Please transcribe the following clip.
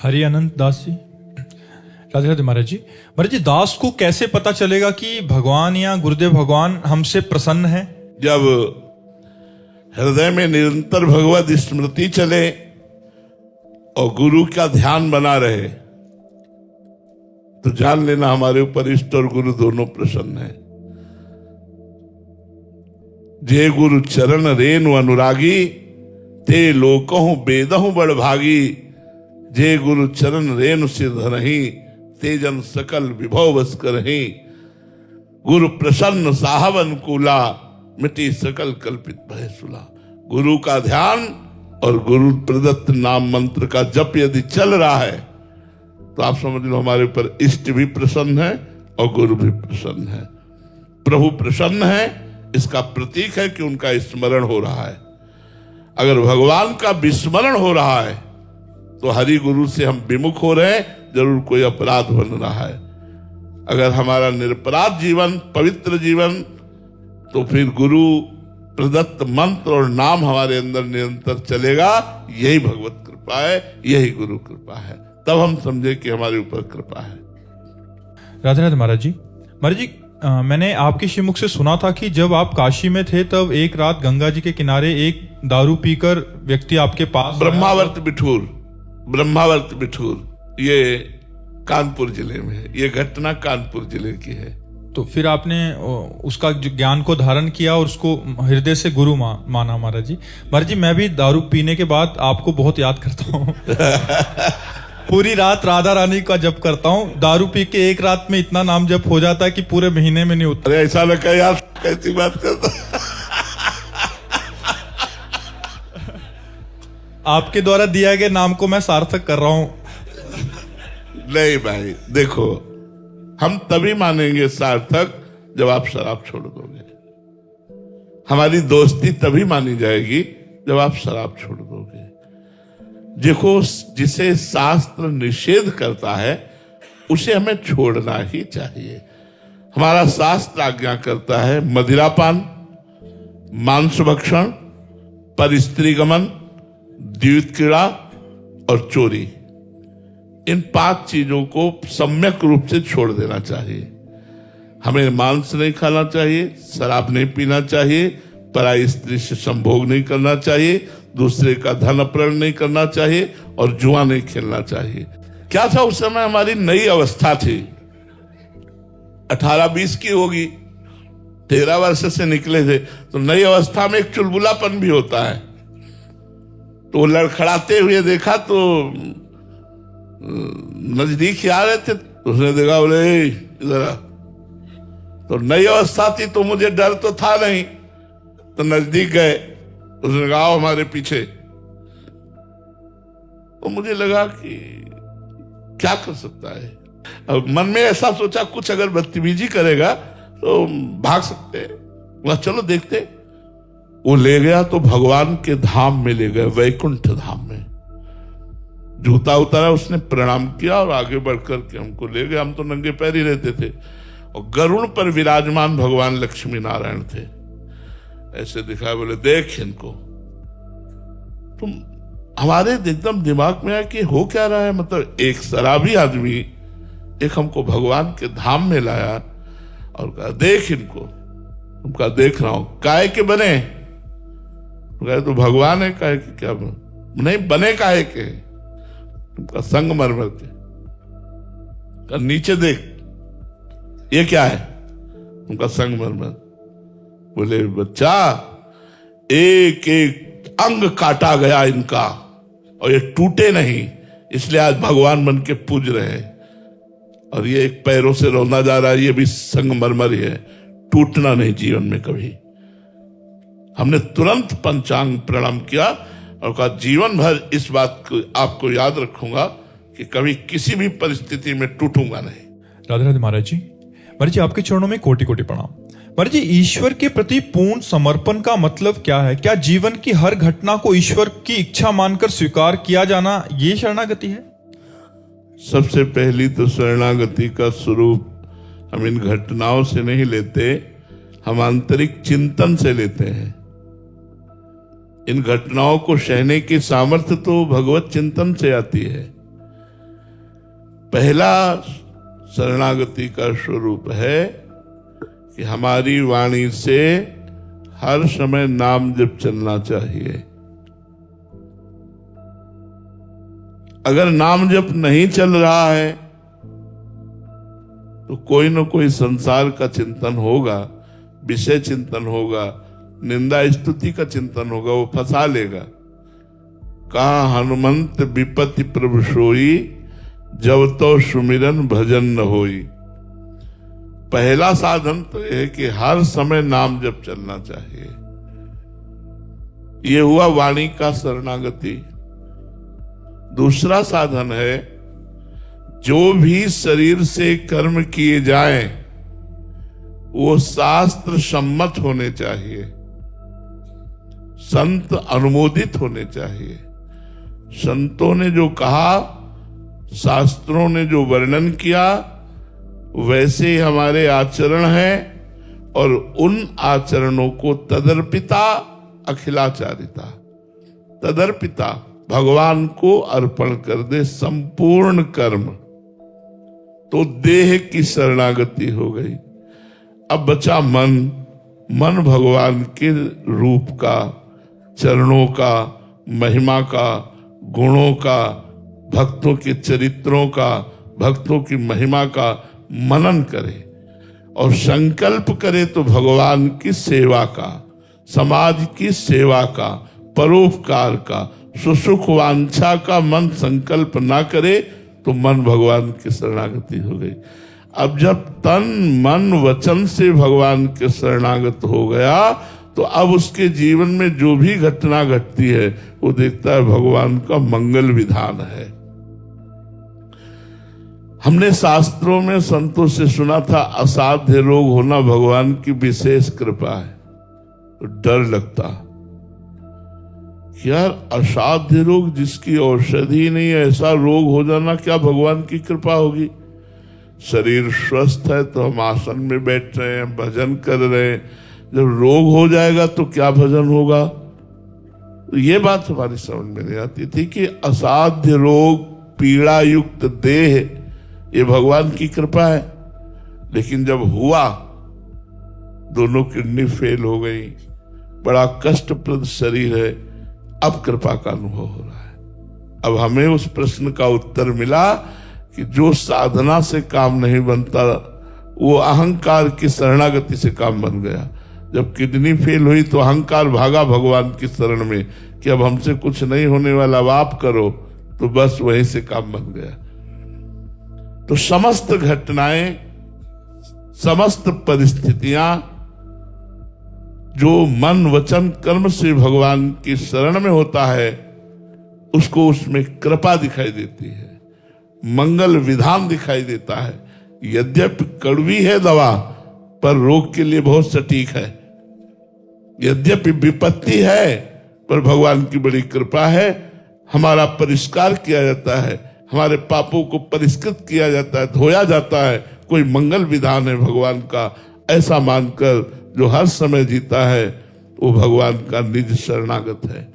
हरि अनंत दास जी, राधे राधे महाराज जी। महाराज जी, दास को कैसे पता चलेगा कि भगवान या गुरुदेव भगवान हमसे प्रसन्न है? जब हृदय में निरंतर भगवत स्मृति चले और गुरु का ध्यान बना रहे तो जान लेना हमारे ऊपर इष्ट और गुरु दोनों प्रसन्न है। जे गुरु चरण रेनु अनुरागी ते लोकहु बेदहु बड़ भागी। जे गुरु चरण रेनु सिर धरहि ते जन सकल विभव बस करहि। गुरु प्रसन्न साहब अनुकूला मिटी सकल कल्पित भय सुला। गुरु का ध्यान और गुरु प्रदत्त नाम मंत्र का जप यदि चल रहा है तो आप समझ लो हमारे ऊपर इष्ट भी प्रसन्न है और गुरु भी प्रसन्न है। प्रभु प्रसन्न है, इसका प्रतीक है कि उनका स्मरण हो रहा है। अगर भगवान का विस्मरण हो रहा है तो हरि गुरु से हम विमुख हो रहे हैं, जरूर कोई अपराध बन रहा है। अगर हमारा निरपराध जीवन, पवित्र जीवन, तो फिर गुरु प्रदत्त मंत्र और नाम हमारे अंदर निरंतर चलेगा। यही भगवत कृपा है, यही गुरु कृपा है। तब हम समझे कि हमारे ऊपर कृपा है। राधे राधे महाराज जी। महाराज जी, मैंने आपके श्रीमुख से सुना था कि जब आप काशी में थे तब एक रात गंगा जी के किनारे एक दारू पीकर व्यक्ति आपके पास ब्रह्मावर्त बिठूर, ये कानपुर जिले में है। ये घटना कानपुर जिले की है। तो फिर आपने उसका ज्ञान को धारण किया और उसको हृदय से गुरु माना। महाराज जी, मैं भी दारू पीने के बाद आपको बहुत याद करता हूँ। पूरी रात राधा रानी का जप करता हूँ। दारू पी के एक रात में इतना नाम जप हो जाता है कि पूरे महीने में नहीं होता। अरे ऐसा लगा यार, कैसी बात करता। आपके द्वारा दिया गए नाम को मैं सार्थक कर रहा हूँ। नहीं भाई, देखो, हम तभी मानेंगे सार्थक जब आप शराब छोड़ दोगे। हमारी दोस्ती तभी मानी जाएगी जब आप शराब छोड़ दोगे। देखो, जिसे शास्त्र निषेध करता है उसे हमें छोड़ना ही चाहिए। हमारा शास्त्र आज्ञा करता है मदिरापान, मांस भक्षण, परस्त्रीगमन, द्वैत क्रीड़ा और चोरी। इन 5 चीजों को सम्यक रूप से छोड़ देना चाहिए। हमें मांस नहीं खाना चाहिए, शराब नहीं पीना चाहिए, पराई स्त्री से संभोग नहीं करना चाहिए, दूसरे का धन अपहरण नहीं करना चाहिए और जुआ नहीं खेलना चाहिए। क्या था उस समय, हमारी नई अवस्था थी। 18-20 की होगी, 13 वर्ष से निकले थे, तो नई अवस्था में एक चुलबुलापन भी होता है। तो वो लड़खड़ाते हुए देखा तो नजदीक ही आ रहे थे। उसने देखा, बोले इधर आ। तो नई अवस्था थी तो मुझे डर तो था नहीं, तो नजदीक गए। उसने कहा आओ हमारे पीछे। तो मुझे लगा कि क्या कर सकता है। अब मन में ऐसा सोचा कुछ अगर बदतमीजी करेगा तो भाग सकते हैं, चलो देखते। वो ले गया तो भगवान के धाम में ले गए, वैकुंठ धाम में। जूता उतारा, उसने प्रणाम किया और आगे बढ़कर के हमको ले गए। हम तो नंगे पैर ही रहते थे और गरुड़ पर विराजमान भगवान लक्ष्मी नारायण थे। ऐसे दिखाया, बोले देख इनको। तो हमारे एकदम दिमाग में आया कि हो क्या रहा है। मतलब एक शराबी आदमी एक हमको भगवान के धाम में लाया और कहा देख इनको। तुम कहा देख रहा हूं। काहे के बने? कहा तो भगवान है। काहे के? क्या नहीं बने काहे के? तुमका संगमरमर के। कहा नीचे देख, ये क्या है? तुमका संगमरमर। बोले बच्चा, एक एक अंग काटा गया इनका और ये टूटे नहीं, इसलिए आज भगवान बन के पूज रहे हैं। और ये एक पैरों से रोना जा रहा है, ये भी संगमरमर ही है, टूटना नहीं जीवन में कभी। हमने तुरंत पंचांग प्रणाम किया और कहा जीवन भर इस बात को आपको याद रखूंगा कि कभी किसी भी परिस्थिति में टूटूंगा नहीं। राधे राधे महाराज जी। महाराज जी, आपके चरणों में कोटि कोटि प्रणाम। महाराज जी, ईश्वर के प्रति पूर्ण समर्पण का मतलब क्या है? क्या जीवन की हर घटना को ईश्वर की इच्छा मानकर स्वीकार किया जाना ये शरणागति है? सबसे पहली तो शरणागति का स्वरूप हम इन घटनाओं से नहीं लेते, हम आंतरिक चिंतन से लेते हैं। इन घटनाओं को सहने की सामर्थ्य तो भगवत चिंतन से आती है। पहला शरणागति का स्वरूप है कि हमारी वाणी से हर समय नाम जप चलना चाहिए। अगर नाम जप नहीं चल रहा है तो कोई न कोई संसार का चिंतन होगा, विषय चिंतन होगा, निंदा स्तुति का चिंतन होगा, वो फंसा लेगा। कहा हनुमंत विपत्ति प्रभु सोई, जब तो सुमिरन भजन न होई। पहला साधन तो यह है कि हर समय नाम जप चलना चाहिए। यह हुआ वाणी का शरणागति। दूसरा साधन है, जो भी शरीर से कर्म किए जाएं वो शास्त्र सम्मत होने चाहिए, संत अनुमोदित होने चाहिए। संतों ने जो कहा, शास्त्रों ने जो वर्णन किया, वैसे ही हमारे आचरण है और उन आचरणों को तदर्पिता अखिलाचारिता, तदर्पिता भगवान को अर्पण कर दे संपूर्ण कर्म, तो देह की शरणागति हो गई। अब बचा मन। मन भगवान के रूप का, चरणों का, महिमा का, गुणों का, भक्तों के चरित्रों का, भक्तों की महिमा का मनन करे और संकल्प करे तो भगवान की सेवा का, समाज की सेवा का, परोपकार का, सुसुख वांछा का मन संकल्प ना करे तो मन भगवान की शरणागति हो गई। अब जब तन मन वचन से भगवान के शरणागत हो गया तो अब उसके जीवन में जो भी घटना घटती है वो देखता है भगवान का मंगल विधान है। हमने शास्त्रों में संतों से सुना था असाध्य रोग होना भगवान की विशेष कृपा है, तो डर लगता यार असाध्य रोग जिसकी औषधि नहीं है, ऐसा रोग हो जाना क्या भगवान की कृपा होगी? शरीर स्वस्थ है तो हम आसन में बैठ रहे हैं, भजन कर रहे हैं, जब रोग हो जाएगा तो क्या भजन होगा? तो ये बात हमारी समझ में नहीं आती थी कि असाध्य रोग, पीड़ा युक्त देह, ये भगवान की कृपा है। लेकिन जब हुआ, दोनों किडनी फेल हो गई, बड़ा कष्टप्रद शरीर है, अब कृपा का अनुभव हो रहा है। अब हमें उस प्रश्न का उत्तर मिला कि जो साधना से काम नहीं बनता वो अहंकार की शरणागति से काम बन गया। जब किडनी फेल हुई तो अहंकार भागा भगवान की शरण में कि अब हमसे कुछ नहीं होने वाला, अब आप करो, तो बस वहीं से काम बन गया। तो समस्त घटनाएं, समस्त परिस्थितियां जो मन वचन कर्म से भगवान की शरण में होता है उसको उसमें कृपा दिखाई देती है, मंगल विधान दिखाई देता है। यद्यपि कड़वी है दवा पर रोग के लिए बहुत सटीक है, यद्यपि विपत्ति है पर भगवान की बड़ी कृपा है, हमारा परिष्कार किया जाता है, हमारे पापों को परिष्कृत किया जाता है, धोया जाता है, कोई मंगल विधान है भगवान का। ऐसा मानकर जो हर समय जीता है वो भगवान का निज शरणागत है।